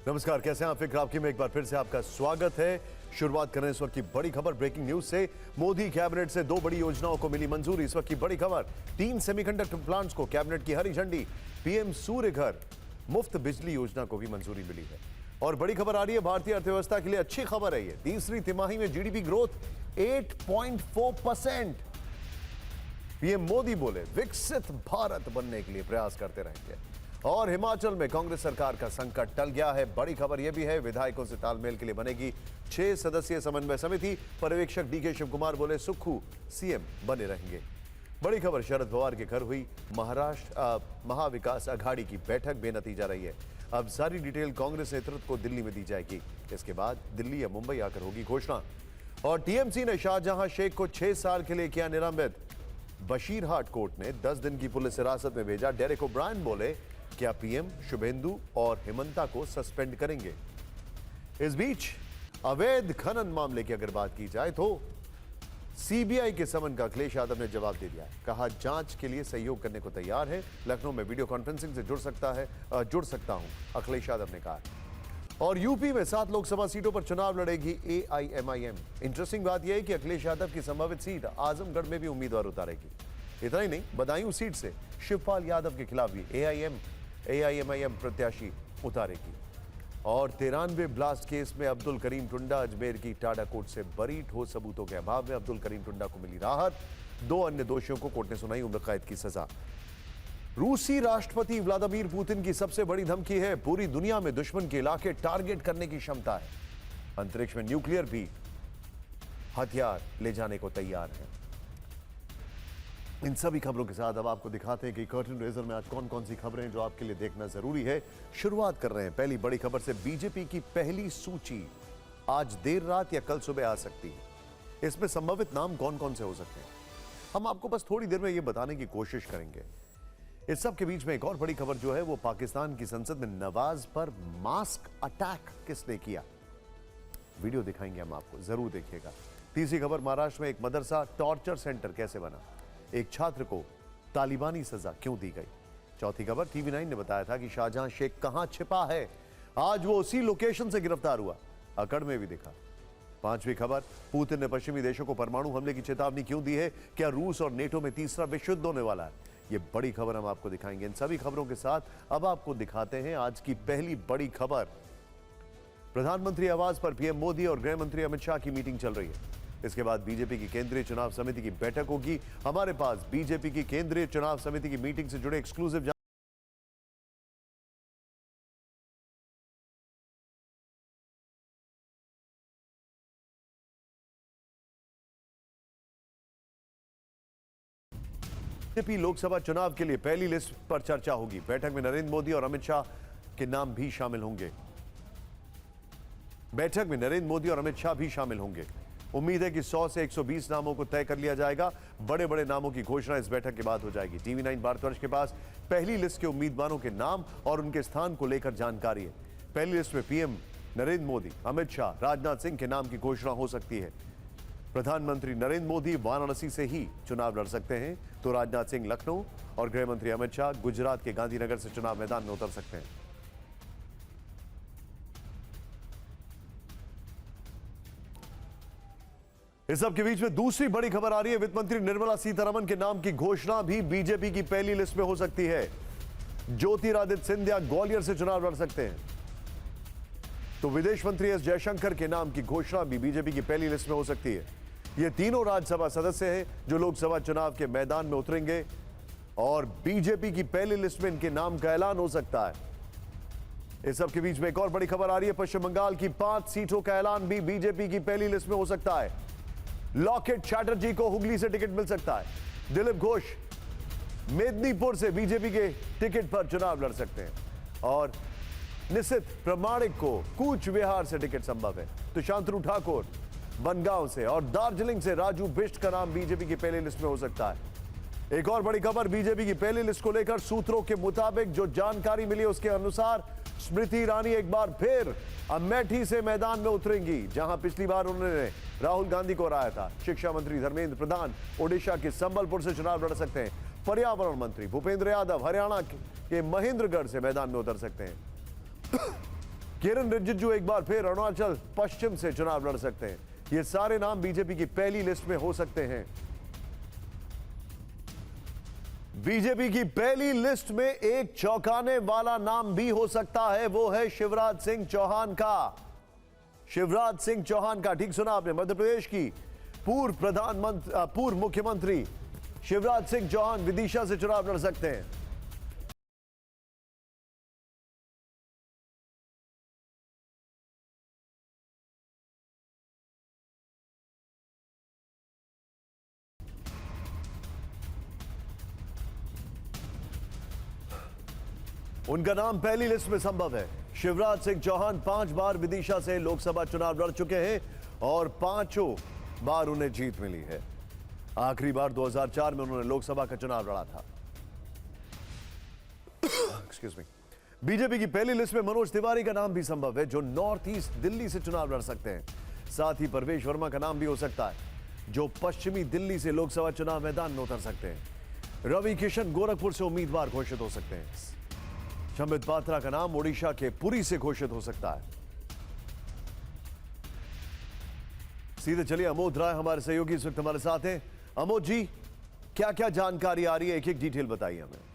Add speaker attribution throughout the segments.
Speaker 1: नमस्कार, कैसे हैं आप? फिक्र आपकी में एक बार फिर से आपका स्वागत है। शुरुआत करें इस वक्त की बड़ी खबर ब्रेकिंग न्यूज से। मोदी कैबिनेट से 2 बड़ी योजनाओं को मिली मंजूरी। इस वक्त की बड़ी खबर, 3 सेमीकंडक्टर प्लांट्स को कैबिनेट की हरी झंडी। पीएम सूर्य घर मुफ्त बिजली योजना को भी मंजूरी मिली है। और बड़ी खबर आ रही है, भारतीय अर्थव्यवस्था के लिए अच्छी खबर है। ये तीसरी तिमाही में जीडीपी ग्रोथ 8.4%। पीएम मोदी बोले विकसित भारत बनने के लिए प्रयास करते रहेंगे। और हिमाचल में कांग्रेस सरकार का संकट टल गया है। बड़ी खबर यह भी है, विधायकों से तालमेल के लिए बनेगी 6 सदस्यीय समन्वय समिति। पर्यवेक्षक डीके शिव कुमार बोले सुक्खू सीएम बने रहेंगे। बड़ी खबर, शरद पवार के घर हुई महाराष्ट्र महाविकास अघाड़ी की बैठक बेनतीजा रही है। अब सारी डिटेल कांग्रेस नेतृत्व को दिल्ली में दी जाएगी। इसके बाद दिल्ली या मुंबई आकर होगी घोषणा। और टीएमसी ने शाहजहां शेख को 6 साल के लिए किया निलंबित। बशीरहाट कोर्ट ने 10 दिन की पुलिस हिरासत में भेजा। डेरेक ओब्रायन बोले क्या पीएम शुभेंदु और हेमंता को सस्पेंड करेंगे। इस बीच अवैध खनन मामले की अगर बात की जाए तो सीबीआई के समन का अखिलेश यादव ने जवाब दे दिया है। कहा जांच के लिए सहयोग करने को तैयार है। लखनऊ में वीडियो कॉन्फ्रेंसिंग से जुड़ सकता हूं, अखिलेश यादव ने कहा। और यूपी में 7 लोकसभा सीटों पर चुनाव लड़ेगी एआईएमआईएम। इंटरेस्टिंग बात यह है कि अखिलेश यादव की संभावित सीट आजमगढ़ में भी उम्मीदवार उतारेगी। इतना ही नहीं, बदायूं सीट से शिवपाल यादव के खिलाफ भी एआईएमआईएम प्रत्याशी उतारेगी। और 93 ब्लास्ट केस में अब्दुल करीम टुंडा अजमेर की टाडा कोर्ट से बरी। ठोस सबूतों के अभाव में अब्दुल करीम टुंडा को मिली राहत। 2 अन्य दोषियों को कोर्ट ने सुनाई उम्र कैद की सजा। रूसी राष्ट्रपति व्लादिमीर पुतिन की सबसे बड़ी धमकी है, पूरी दुनिया में दुश्मन के इलाके टारगेट करने की क्षमता है। अंतरिक्ष में न्यूक्लियर भी हथियार ले जाने को तैयार है। इन सभी खबरों के साथ अब आपको दिखाते हैं कि कर्टन रेजर में आज कौन कौन सी खबरें हैं जो आपके लिए देखना जरूरी है। शुरुआत कर रहे हैं पहली बड़ी खबर से। बीजेपी की पहली सूची आज देर रात या कल सुबह आ सकती है। इसमें संभावित नाम कौन कौन से हो सकते हैं, हम आपको बस थोड़ी देर में यह बताने की कोशिश करेंगे। इस सब के बीच में एक और बड़ी खबर जो है वो पाकिस्तान की संसद में नवाज पर मास्क अटैक किसने किया, वीडियो दिखाएंगे हम आपको, जरूर देखिएगा। तीसरी खबर, महाराष्ट्र में एक मदरसा टॉर्चर सेंटर कैसे बना, एक छात्र को तालिबानी सजा क्यों दी गई। चौथी खबर, TV9 ने बताया था कि शाहजहां शेख कहां छिपा है, आज वो उसी लोकेशन से गिरफ्तार हुआ, अकड़ में भी दिखा। पांचवी खबर, पुतिन ने पश्चिमी देशों को परमाणु हमले की चेतावनी क्यों दी है, क्या रूस और नेटो में तीसरा विश्व युद्ध होने वाला है, ये बड़ी खबर हम आपको दिखाएंगे। इन सभी खबरों के साथ अब आपको दिखाते हैं आज की पहली बड़ी खबर। प्रधानमंत्री आवास पर पीएम मोदी और गृह मंत्री अमित शाह की मीटिंग चल रही है। इसके बाद बीजेपी की केंद्रीय चुनाव समिति की बैठक होगी। हमारे पास बीजेपी की केंद्रीय चुनाव समिति की मीटिंग से जुड़े एक्सक्लूसिव बीजेपी लोकसभा चुनाव के लिए पहली लिस्ट पर चर्चा होगी। बैठक में नरेंद्र मोदी और अमित शाह के नाम भी शामिल होंगे। उम्मीद है कि 100 से 120 नामों को तय कर लिया जाएगा। बड़े बड़े नामों की घोषणा इस बैठक के बाद हो जाएगी। TV9 भारतवर्ष के पास पहली लिस्ट के उम्मीदवारों के नाम और उनके स्थान को लेकर जानकारी है। पहली लिस्ट में पीएम नरेंद्र मोदी, अमित शाह, राजनाथ सिंह के नाम की घोषणा हो सकती है। प्रधानमंत्री नरेंद्र मोदी वाराणसी से ही चुनाव लड़ सकते हैं, तो राजनाथ सिंह लखनऊ और गृह मंत्री अमित शाह गुजरात के गांधीनगर से चुनाव मैदान में उतर सकते हैं। इस सब के बीच में दूसरी बड़ी खबर आ रही है, वित्त मंत्री निर्मला सीतारमण के नाम की घोषणा भी बीजेपी की पहली लिस्ट में हो सकती है। ज्योतिरादित्य सिंधिया ग्वालियर से चुनाव लड़ सकते हैं, तो विदेश मंत्री एस जयशंकर के नाम की घोषणा भी बीजेपी की पहली लिस्ट में हो सकती है। ये तीनों राज्यसभा सदस्य हैं जो लोकसभा चुनाव के मैदान में उतरेंगे और बीजेपी की पहली लिस्ट में इनके नाम का ऐलान हो सकता है। इस सब के बीच में एक और बड़ी खबर आ रही है, पश्चिम बंगाल की 5 सीटों का ऐलान भी बीजेपी की पहली लिस्ट में हो सकता है। लॉकेट चैटर्जी को हुगली से टिकट मिल सकता है। दिलीप घोष मेदिनीपुर से बीजेपी के टिकट पर चुनाव लड़ सकते हैं और निशित प्रमाणिक को कूच विहार से टिकट संभव है। तो शांतनु ठाकुर बनगांव से और दार्जिलिंग से राजू बिष्ट का नाम बीजेपी की पहली लिस्ट में हो सकता है। एक और बड़ी खबर, बीजेपी की पहली लिस्ट को लेकर सूत्रों के मुताबिक जो जानकारी मिली उसके अनुसार स्मृति ईरानी एक बार फिर अमेठी से मैदान में उतरेंगी, जहां पिछली बार उन्होंने राहुल गांधी को हराया था। शिक्षा मंत्री धर्मेंद्र प्रधान ओडिशा के संबलपुर से चुनाव लड़ सकते हैं। पर्यावरण मंत्री भूपेंद्र यादव हरियाणा के महेंद्रगढ़ से मैदान में उतर सकते हैं। किरण रिजिजू एक बार फिर अरुणाचल पश्चिम से चुनाव लड़ सकते हैं। ये सारे नाम बीजेपी की पहली लिस्ट में हो सकते हैं। बीजेपी की पहली लिस्ट में एक चौंकाने वाला नाम भी हो सकता है, वो है शिवराज सिंह चौहान का। शिवराज सिंह चौहान का, ठीक सुना आपने, मध्य प्रदेश की पूर्व मुख्यमंत्री शिवराज सिंह चौहान विदिशा से चुनाव लड़ सकते हैं। उनका नाम पहली लिस्ट में संभव है। शिवराज सिंह चौहान 5 बार विदिशा से लोकसभा चुनाव लड़ चुके हैं और 5 बार उन्हें जीत मिली है। आखिरी बार 2004 में उन्होंने लोकसभा का चुनाव लड़ा था। Excuse me. बीजेपी की पहली लिस्ट में मनोज तिवारी का नाम भी संभव है, जो नॉर्थ ईस्ट दिल्ली से चुनाव लड़ सकते हैं। साथ ही परवेश वर्मा का नाम भी हो सकता है, जो पश्चिमी दिल्ली से लोकसभा चुनाव मैदान में उतर सकते हैं। रवि किशन गोरखपुर से उम्मीदवार घोषित हो सकते हैं। संबित पात्रा का नाम ओडिशा के पुरी से घोषित हो सकता है। सीधे चलिए, अमोद राय हमारे सहयोगी इस वक्त हमारे साथ हैं। अमोद जी, क्या क्या जानकारी आ रही है, एक एक डिटेल बताइए हमें।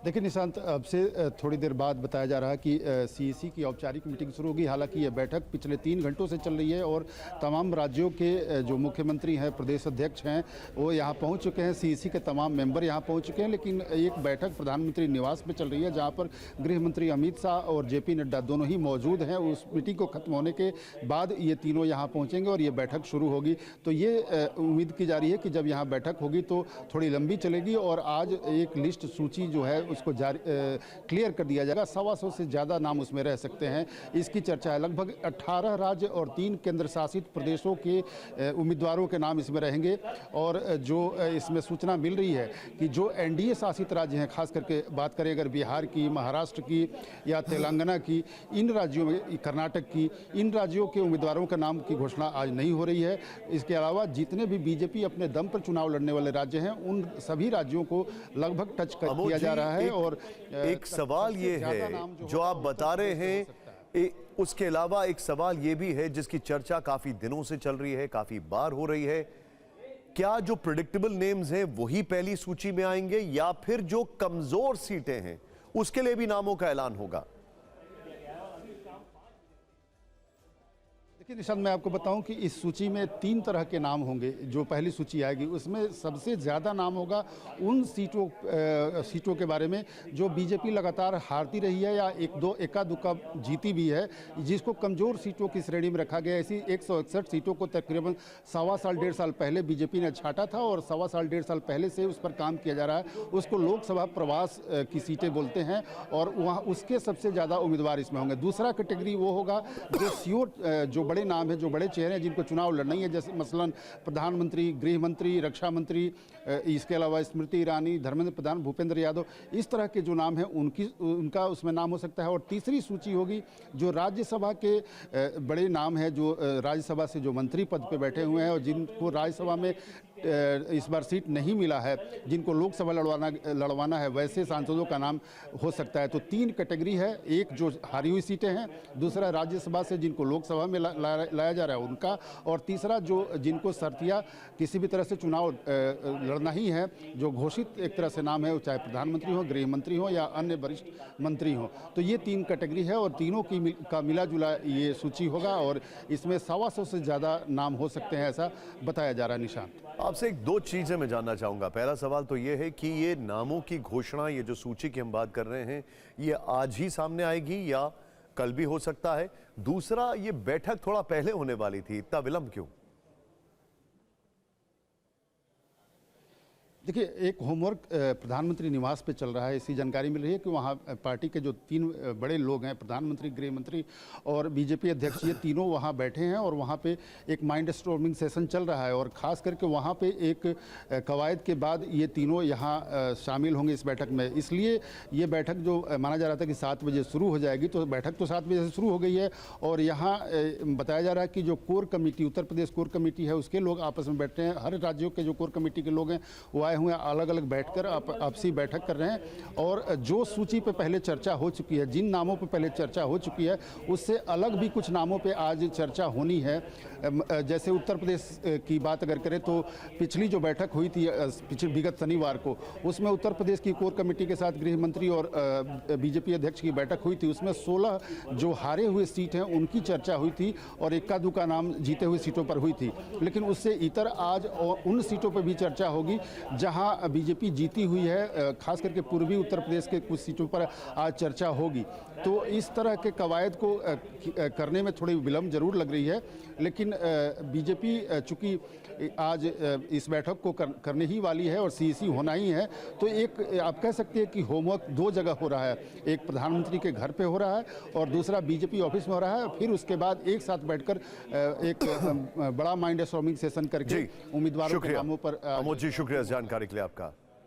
Speaker 2: देखिए निशांत, अब से थोड़ी देर बाद बताया जा रहा है कि सीईसी की औपचारिक मीटिंग शुरू होगी। हालांकि यह बैठक पिछले 3 घंटों से चल रही है और तमाम राज्यों के जो मुख्यमंत्री हैं, प्रदेश अध्यक्ष हैं, वो यहाँ पहुँच चुके हैं। सीईसी के तमाम मेंबर यहाँ पहुँच चुके हैं। लेकिन एक बैठक प्रधानमंत्री निवास में चल रही है, जहाँ पर गृह मंत्री अमित शाह और जेपी नड्डा दोनों ही मौजूद हैं। उस मीटिंग को खत्म होने के बाद ये तीनों यहाँ पहुँचेंगे और ये बैठक शुरू होगी। तो ये उम्मीद की जा रही है कि जब यहाँ बैठक होगी तो थोड़ी लंबी चलेगी और आज एक लिस्ट सूची जो है उसको क्लियर कर दिया जाएगा। 125 से ज़्यादा नाम उसमें रह सकते हैं, इसकी चर्चा है। लगभग 18 राज्य और 3 केंद्र शासित प्रदेशों के उम्मीदवारों के नाम इसमें रहेंगे। और जो इसमें सूचना मिल रही है कि जो एनडीए शासित राज्य हैं, खास करके बात करें अगर बिहार की, महाराष्ट्र की या तेलंगाना की, इन राज्यों में, कर्नाटक की, इन राज्यों के उम्मीदवारों का नाम की घोषणा आज नहीं हो रही है। इसके अलावा जितने भी बीजेपी अपने दम पर चुनाव लड़ने वाले राज्य हैं, उन सभी राज्यों को लगभग टच किया जा रहा है। और
Speaker 1: एक सवाल ये है जो आप बता रहे हैं, उसके अलावा एक सवाल ये भी है जिसकी चर्चा काफी दिनों से चल रही है, काफी बार हो रही है। क्या जो प्रेडिक्टेबल नेम्स हैं वही पहली सूची में आएंगे या फिर जो कमजोर सीटें हैं उसके लिए भी नामों का ऐलान होगा?
Speaker 2: देखिए निशांत, मैं आपको बताऊं कि इस सूची में 3 तरह के नाम होंगे। जो पहली सूची आएगी उसमें सबसे ज़्यादा नाम होगा उन सीटों के बारे में जो बीजेपी लगातार हारती रही है या एका दुक्का जीती भी है, जिसको कमज़ोर सीटों की श्रेणी में रखा गया है। ऐसी 161 सीटों को तकरीबन 1.25 साल 1.5 साल पहले बीजेपी ने छांटा था और 1.25 साल 1.5 साल पहले से उस पर काम किया जा रहा है। उसको लोकसभा प्रवास की सीटें बोलते हैं और वहाँ उसके सबसे ज़्यादा उम्मीदवार इसमें होंगे। दूसरा कैटेगरी वो होगा जो श्योर, जो बड़े नाम है, जो बड़े चेहरे हैं जिनको चुनाव लड़ना ही है, जैसे मसलन प्रधानमंत्री, गृह मंत्री, रक्षा मंत्री, इसके अलावा स्मृति ईरानी, धर्मेंद्र प्रधान, भूपेंद्र यादव, इस तरह के जो नाम हैं उनका उसमें नाम हो सकता है। और तीसरी सूची होगी जो राज्यसभा के बड़े नाम हैं, जो राज्यसभा से जो मंत्री पद पे बैठे हुए हैं और जिनको राज्यसभा में इस बार सीट नहीं मिला है, जिनको लोकसभा लड़वाना है, वैसे सांसदों का नाम हो सकता है। तो 3 कैटेगरी है, एक जो हारी हुई सीटें हैं, दूसरा राज्यसभा से जिनको लोकसभा में लाया जा रहा है उनका, और तीसरा जो जिनको शर्तिया किसी भी तरह से चुनाव लड़ना ही है, जो घोषित एक तरह से नाम है, चाहे प्रधानमंत्री हो, गृह मंत्री हो या अन्य वरिष्ठ मंत्री हो। तो ये 3 कैटेगरी है और तीनों का मिला जुला ये सूची होगा और इसमें 125 से ज़्यादा नाम हो सकते हैं, ऐसा बताया जा रहा है। निशांत,
Speaker 1: आपसे एक 2 चीजें मैं जानना चाहूंगा। पहला सवाल तो यह है कि ये नामों की घोषणा, ये जो सूची की हम बात कर रहे हैं, ये आज ही सामने आएगी या कल भी हो सकता है? दूसरा, ये बैठक थोड़ा पहले होने वाली थी, इतना विलंब क्यों?
Speaker 2: देखिए, एक होमवर्क प्रधानमंत्री निवास पे चल रहा है। ऐसी जानकारी मिल रही है कि वहाँ पार्टी के जो 3 बड़े लोग हैं, प्रधानमंत्री, गृह मंत्री और बीजेपी अध्यक्ष, ये तीनों वहाँ बैठे हैं और वहाँ पे एक माइंड स्टॉर्मिंग सेशन चल रहा है। और ख़ास करके वहाँ पे एक कवायद के बाद ये तीनों यहाँ शामिल होंगे इस बैठक में। इसलिए ये बैठक जो माना जा रहा था कि 7 बजे शुरू हो जाएगी, तो बैठक तो 7 बजे से शुरू हो गई है। और यहाँ बताया जा रहा है कि जो core committee, Uttar Pradesh core committee है, उसके लोग आपस में बैठे हैं। हर राज्यों के जो कोर कमेटी के लोग हैं वो आए हुए हैं, अलग अलग बैठकर आपसी बैठक कर रहे हैं और जो सूची पे पहले चर्चा हो चुकी है, जिन नामों पे पहले चर्चा हो चुकी है, उससे अलग भी कुछ नामों पे आज चर्चा होनी है। जैसे उत्तर प्रदेश की बात अगर करें तो पिछली जो बैठक हुई थी विगत शनिवार को, उसमें उत्तर प्रदेश की कोर कमेटी के साथ गृह मंत्री और बीजेपी अध्यक्ष की बैठक हुई थी। उसमें 16 जो हारे हुए सीट हैं उनकी चर्चा हुई थी और इक्का दुक्का नाम जीते हुए सीटों पर हुई थी। लेकिन उससे इतर आज उन सीटों पर भी चर्चा होगी जहां बीजेपी जीती हुई है, खास करके पूर्वी उत्तर प्रदेश के कुछ सीटों पर आज चर्चा होगी। तो इस तरह के कवायद को करने में थोड़ी विलम्ब जरूर लग रही है, लेकिन बीजेपी चूंकि आज इस बैठक को करने ही वाली है और सीईसी होना ही है, तो एक आप कह सकते हैं कि होमवर्क दो जगह हो रहा है। एक प्रधानमंत्री के घर पे हो रहा है और दूसरा बीजेपी ऑफिस में हो रहा है। फिर उसके बाद एक साथ बैठकर एक बड़ा माइंड स्टॉर्मिंग सेशन करके उम्मीदवारों के नामों पर।
Speaker 1: अमोद जी, शुक्रिया इस जानकारी के लिए आपका।